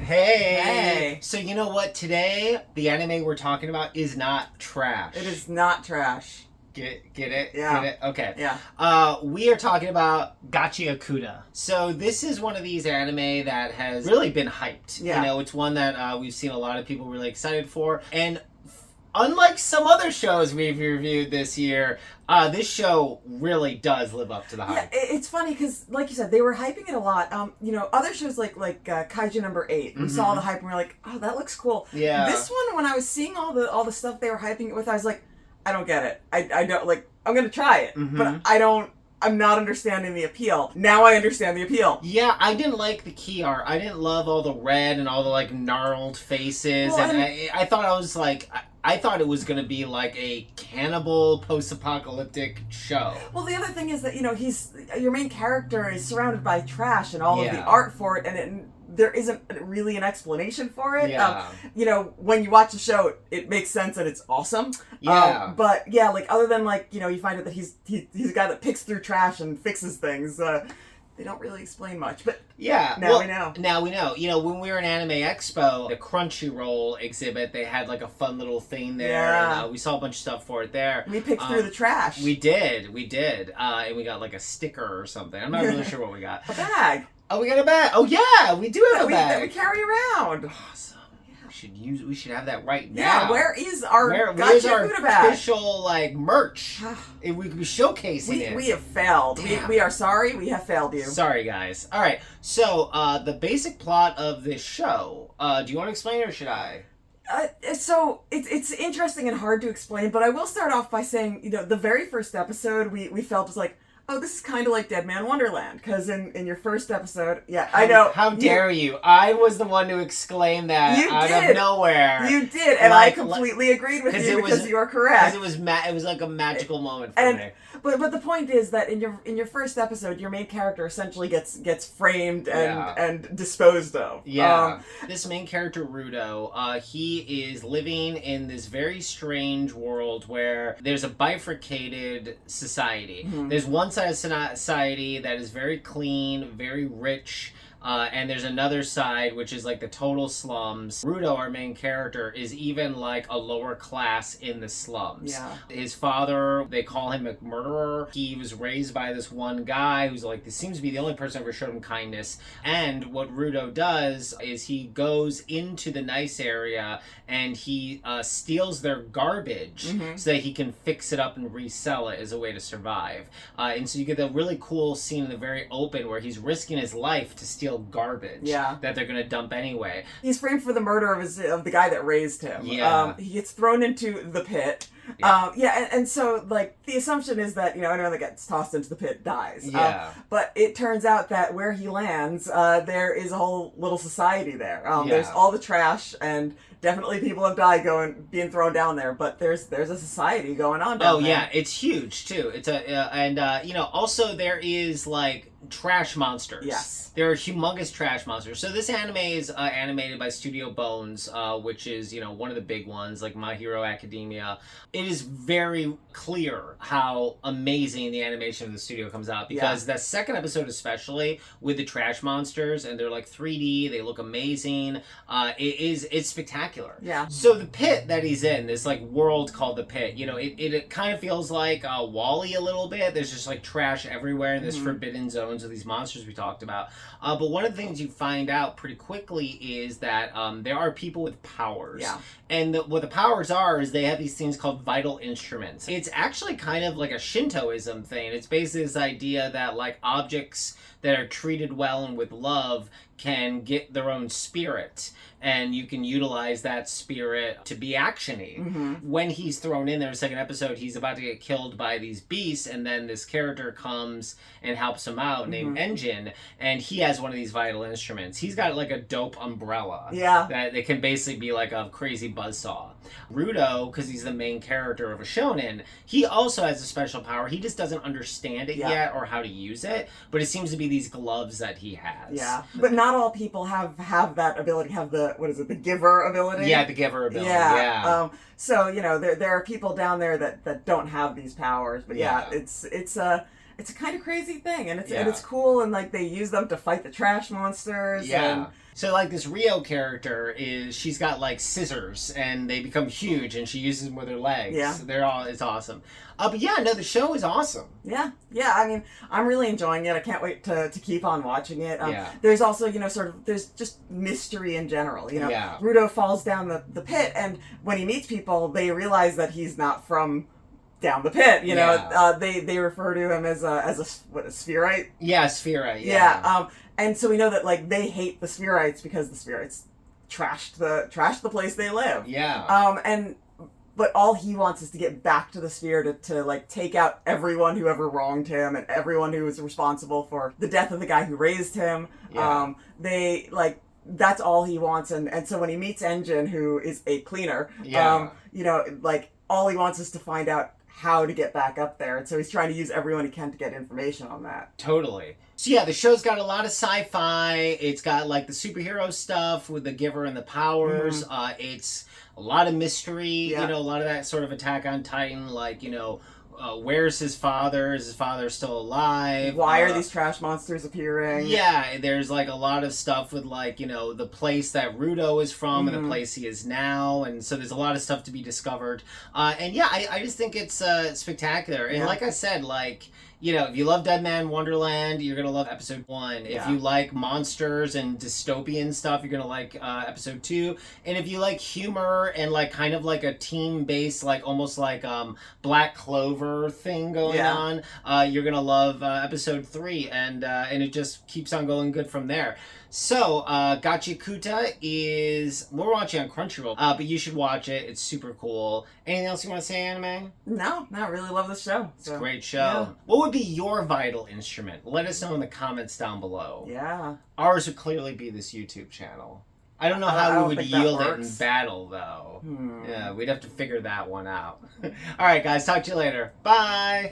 Hey! Hey! So you know what? Today, the anime we're talking about is not trash. It is not trash. Get it? Yeah. Get it? Okay. Yeah. We are talking about Gachiakuta. So this is one of these anime that has really been hyped. Yeah. You know, it's one that we've seen a lot of people really excited for. And unlike some other shows we've reviewed this year, this show really does live up to the hype. Yeah, it's funny because, like you said, they were hyping it a lot. Other shows like Kaiju number 8, we saw the hype and we were like, oh, that looks cool. Yeah. This one, when I was seeing all the stuff they were hyping it with, I was like, I don't get it. I don't, like, I'm gonna try it, but I'm not understanding the appeal. Now I understand the appeal. Yeah, I didn't like the key art. I didn't love all the red and all the, like, gnarled faces. Well, and I thought I was, like... I thought it was going to be like a cannibal post-apocalyptic show. Well, the other thing is that, your main character is surrounded by trash and all of the art for it, and there isn't really an explanation for it. Yeah. When you watch the show, it makes sense and it's awesome. Yeah. But yeah, like, other than, like, you find out that he's a guy that picks through trash and fixes things, they don't really explain much, but yeah, now we know. Now we know. When we were in Anime Expo, the Crunchyroll exhibit, they had like a fun little thing there. Yeah. And, we saw a bunch of stuff for it there. We picked through the trash. We did. And we got like a sticker or something. I'm not really sure what we got. A bag. Oh, we got a bag. Oh yeah, we do have a bag. That we carry around. Awesome. We should have that right now. Yeah, where's our Gachiakuta bag? Official like merch? We could be showcasing it. We have failed. We are sorry. We have failed you. Sorry, guys. All right. So the basic plot of this show. Do you want to explain it or should I? So it's interesting and hard to explain, but I will start off by saying, the very first episode we felt was like, oh, this is kind of like Dead Man Wonderland, because in your first episode, I know. How dare you? I was the one who exclaimed that out of nowhere. You did, and I completely agreed with you because you are correct. Because it was like a magical moment for me. But the point is that in your first episode, your main character essentially gets framed and disposed of. Yeah. This main character, Rudo, he is living in this very strange world where there's a bifurcated society. Mm-hmm. There's one side of society that is very clean, very rich, and there's another side which is like the total slums. Rudo, our main character, is even like a lower class in the slums. Yeah. His father, they call him a murderer. He was raised by this one guy who's like, this seems to be the only person who ever showed him kindness. And what Rudo does is he goes into the nice area and he steals their garbage so that he can fix it up and resell it as a way to survive. And so you get the really cool scene in the very open where he's risking his life to steal garbage that they're going to dump anyway. He's framed for the murder of the guy that raised him. Yeah. He gets thrown into the pit. And so, like, the assumption is that, anyone that gets tossed into the pit dies. Yeah. But it turns out that where he lands, there is a whole little society there. There's all the trash, and definitely people have died being thrown down there, but there's a society going on down there. Oh, yeah, it's huge, too. It's also there is, like, trash monsters. Yes. There are humongous trash monsters. So this anime is animated by Studio Bones, which is, one of the big ones, like My Hero Academia. It is very clear how amazing the animation of the studio comes out, because the second episode especially, with the trash monsters, and they're like 3D, they look amazing. It's spectacular. Yeah. So the pit that he's in, this like world called the pit, it kind of feels like WALL-E a little bit. There's just like trash everywhere in this forbidden zones of these monsters we talked about. But one of the things you find out pretty quickly is that there are people with powers. Yeah. And what the powers are is they have these things called vital instruments. It's actually kind of like a Shintoism thing. It's basically this idea that like objects that are treated well and with love can get their own spirit, and you can utilize that spirit to be actiony. When he's thrown in there in the second episode, he's about to get killed by these beasts, and then this character comes and helps him out named Engine, and he has one of these vital instruments. He's got like a dope umbrella that it can basically be like a crazy buzzsaw. Rudo, because he's the main character of a shonen, he also has a special power. He just doesn't understand it yet or how to use it, but it seems to be these gloves that he has. Yeah, but not all people have that ability, have the giver ability? Yeah, the giver ability, yeah. So, there are people down there that don't have these powers, but it's it's a kind of crazy thing, and Yeah. it's cool, and like they use them to fight the trash monsters. Yeah. And, So like this Rio character she's got like scissors and they become huge and she uses them with her legs. Yeah. It's awesome. But yeah, no, the show is awesome. yeah. I mean, I'm really enjoying it. I can't wait to keep on watching it. Yeah. There's also, you know, there's just mystery in general. You know, Yeah. Rudo falls down the pit, and when he meets people, they realize that he's not from down the pit. You know, Yeah. they refer to him as a spherite. Yeah, Sphera. Yeah. And so we know that like they hate the Spherites because the Spherites trashed the place they live. Yeah. But all he wants is to get back to the sphere to like take out everyone who ever wronged him and everyone who was responsible for the death of the guy who raised him. Yeah. That's all he wants, and so when he meets Engine, who is a cleaner, Yeah. you know, like all he wants is to find out how to get back up there, and so he's trying to use everyone he can to get information on that. Totally. So yeah, the show's got a lot of sci-fi. It's got like the superhero stuff with the Giver and the powers. It's a lot of mystery. Yeah. You know, a lot of that sort of Attack on Titan. Like, you know, where's his father? Is his father still alive? Why are these trash monsters appearing? Yeah, there's like a lot of stuff with like, you know, the place that Rudo is from and the place he is now, and so there's a lot of stuff to be discovered. And yeah, I just think it's spectacular. And like I said, like, you know, if you love Dead Man Wonderland, you're gonna love episode 1. If you like monsters and dystopian stuff, you're gonna like episode 2. And if you like humor and like kind of like a team-based, like almost like Black Clover thing going on, you're gonna love episode 3. And it just keeps on going good from there. So, Gachiakuta we're watching on Crunchyroll, but you should watch it. It's super cool. Anything else you want to say, Anime? No, I really love this show. It's a great show. What would be your vital instrument? Let us know in the comments down below. Yeah. Ours would clearly be this YouTube channel. I don't know how we would yield it in battle, though. Yeah, we'd have to figure that one out. All right, guys, talk to you later. Bye!